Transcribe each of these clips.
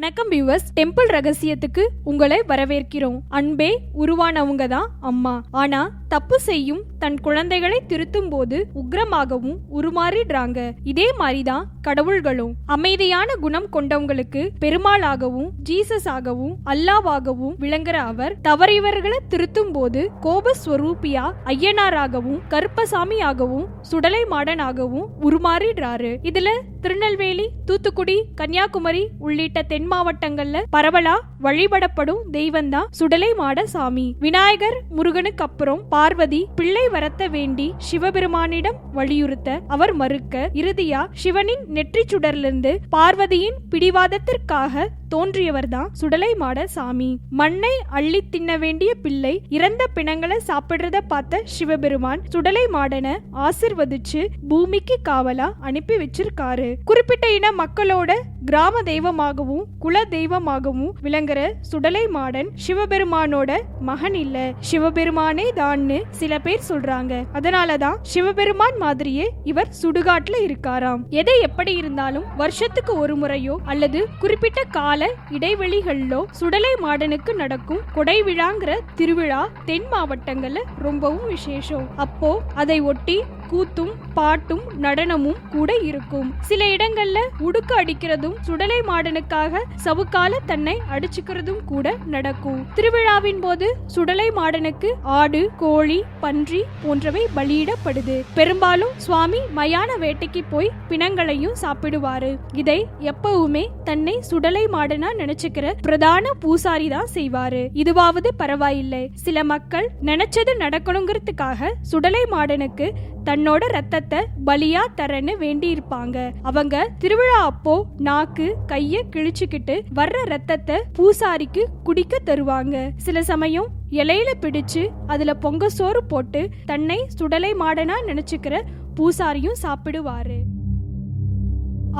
வணக்கம் viewers, temple ரகசியத்துக்கு உங்களை வரவேற்கிறோம். அன்பே உருவானவங்க தான் அம்மா. ஆனா தப்பு செய்யும் தன் குழந்தைகளை திருத்தும் போது உக்ரமாகவும் உருமாறிடுறாங்க. இதே மாதிரிதான் கடவுள்களும். அமைதியான குணம் கொண்டவங்களுக்கு பெருமாளாகவும் ஜீசஸ் ஆகவும் அல்லாவாகவும் விளங்குற அவர் தவறியவர்களை திருத்தும் போது கோபஸ்வரூபியா ஐயனாராகவும் கருப்பசாமியாகவும் சுடலை மாடனாகவும் உருமாறிடுறாரு. இதுல திருநெல்வேலி, தூத்துக்குடி, கன்னியாகுமரி உள்ளிட்ட தென் மாவட்டங்கள்ல பரவலா வழிபடப்படும் தெய்வம்தான் சுடலை மாட சாமி. விநாயகர் முருகனுக்கு அப்புறம் பார்வதி பிள்ளை வரத்த வேண்டி சிவபெருமானிடம் வலியுறுத்த அவர் மறுக்க, இறுதியா சிவனின் நெற்றி சுடரிலிருந்து பார்வதியின் பிடிவாதத்திற்காக தோன்றியவர் தான் சுடலை மாட சாமி. மண்ணை அள்ளி தின்ன வேண்டிய பிள்ளை இறந்த பிணங்களை சாப்பிடுறத பார்த்த சிவபெருமான் சுடலை மாடனை ஆசிர்வதிச்சு பூமிக்கு காவலா அனுப்பி வச்சிருக்காரு. குறிப்பிட்ட இன மக்களோட கிராம தெய்வமாகவும் குல தெய்வமாகவும் விளங்குற சுடலை மாடன் சிவபெருமானோட மகன் இல்ல, சிவபெருமானே தான்னு சில பேர் சொல்றாங்க. அதனாலதான் சிவபெருமான் மாதிரியே இவர் சுடுகாட்டுல இருக்காராம். எதை எப்படி இருந்தாலும் வருஷத்துக்கு ஒரு முறையோ அல்லது குறிப்பிட்ட கால இடைவெளிகளிலோ சுடலை மாடனுக்கு நடக்கும் கொடை விழாங்கிற திருவிழா தென் மாவட்டங்கள்ல ரொம்பவும் விசேஷம். அப்போ அதை ஒட்டி கூத்தும் பாட்டும் நடனமும் கூட இருக்கும். சில இடங்கள்ல உடுக்க அடிக்கிறதும் சுடலை மாடனுக்காக சவுக்கால தன்னை அடிச்சுக்கிறதும் கூட நடக்கும். திருவிழாவின் போது சுடலை மாடனுக்கு ஆடு, கோழி, பன்றி போன்றவை பலியிடப்படுது. பெரும்பாலும் சுவாமி மயான வேட்டைக்கு போய் பிணங்களையும் சாப்பிடுவாரு. இதை எப்பவுமே தன்னை சுடலை மாடனா நினைச்சுக்கிற பிரதான பூசாரி தான் செய்வாரு. இதுவாவது பரவாயில்லை. சில மக்கள் நினைச்சது நடக்கணுங்கிறதுக்காக சுடலை மாடனுக்கு தன்னோட ரத்தத்தை பலியா தரன்னு வேண்டி இருப்பாங்க. அவங்க திருவிழா அப்போ நாக்கு கைய கிழிச்சுக்கிட்டு வர்ற ரத்தத்தை பூசாரிக்கு குடிக்க தருவாங்க. சில சமயம் இலையில பிடிச்சு அதுல பொங்க சோறு போட்டு தன்னை சுடலை மாடனா நினைச்சுக்கிற பூசாரியும் சாப்பிடுவாரு.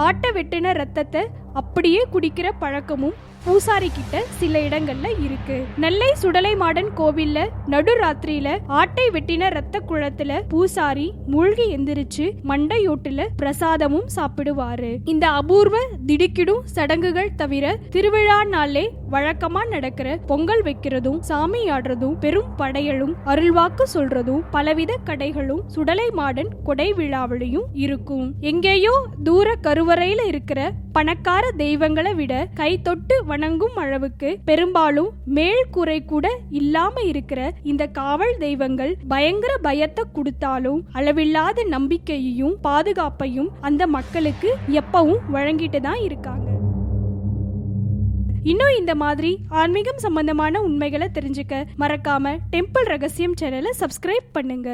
ஆட்ட வெட்டின ரத்தத்தை அப்படியே குடிக்கிற பழக்கமும் பூசாரி கிட்ட சில இடங்கள்ல இருக்கு. நெல்லை சுடலை மாடன் கோவில்ல நடுராத்திரியில ஆட்டை வெட்டின ரத்த குளத்துல பூசாரி மூழ்கி எந்திரிச்சு மண்டையோட்டுல பிரசாதமும் சாப்பிடுவாரு. இந்த அபூர்வ திடுக்கிடும் சடங்குகள் தவிர திருவிழா நாளே வழக்கமா நடக்கிற பொங்கல் வைக்கிறதும் சாமி ஆடுறதும் பெரும் படையலும் அருள்வாக்கு சொல்றதும் பலவித கடைகளும் சுடலை மாடன் கொடை விழாவிலையும் இருக்கும். எங்கேயோ தூர கருவறையில இருக்கிற பணக்கார தெய்வங்களை விட கை தொட்டு வணங்கும் அளவுக்கு பெரும்பாலும் மேல் கூரை கூட இல்லாம இருக்கிற இந்த காவல் தெய்வங்கள் பயங்கர பயத்தை கொடுத்தாலும் அளவில்லாத நம்பிக்கையையும் பாதுகாப்பையும் அந்த மக்களுக்கு எப்பவும் வழங்கிட்டு தான் இருக்காங்க. இன்னும் இந்த மாதிரி ஆன்மீகம் சம்பந்தமான உண்மைகளை தெரிஞ்சுக்க மறக்காம டெம்பிள் ரகசியம் சேனலை சப்ஸ்கிரைப் பண்ணுங்க.